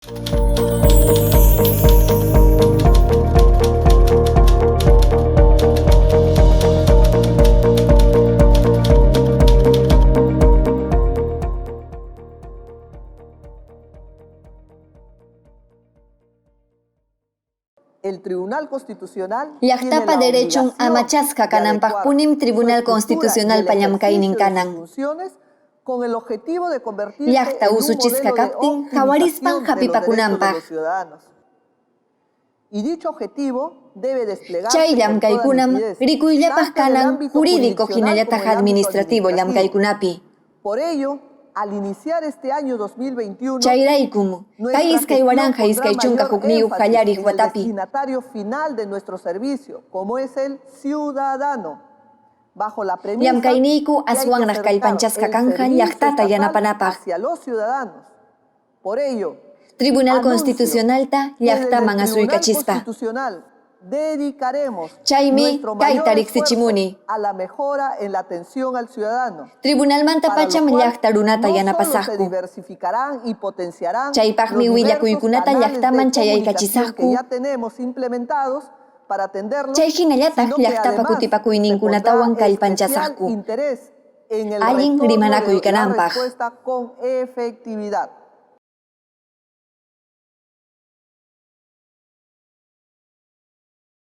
El Tribunal Constitucional Llaqtapa derechon amachasqa kananpaq punim Tribunal Constitucional pallamkaynin kanan. Con el objetivo de convertirse Llaqta en un usuchisqa modelo de kaptin hawarispan optimización de los derechos de hapipakunanpaq. los ciudadanos. Y dicho objetivo debe desplegarse Chay con toda llamkaykunam nitidez, rikuyllapas tanto en el kanan ámbito jurídico jurisdiccional hinallataq como en el ámbito administrativo llamkaykunapi. Por ello, al iniciar este año 2021, Chayraykum, nuestra kay iskay waranja gestión iskay pondrá chunka mayor hukniyuq énfasis qallariq en el watapi. destinatario final de nuestro servicio, como es el ciudadano, bajo la premisa Llamkayniyku que hay que aswanraq acercar kallpanchasqa el kanja servicio llaqtata estatal yanapanapaq. hacia los ciudadanos. Por ello, Tribunal anuncio Constitucionalta que desde llaqtaman el Tribunal asuykachispa. Constitucional dedicaremos Chaymi nuestro mayor kayta esfuerzo riqsichimuni. a la mejora en la atención al ciudadano. Tribunalmanta Para lo pacham cual, llaqta runata no solo se yanapasaqku. diversificarán y potenciarán Chaypaqmi los willakuykunata diversos llaqtaman canales de comunicación chayaykachisaqku. que ya tenemos implementados para atenderlos, Chay hinallataq sino que llaqtapa además se kutipakuyninkunatawan pondrá especial kallpanchasaqku. interés en el Allin retorno de la rimanakuykananpaq. respuesta con efectividad.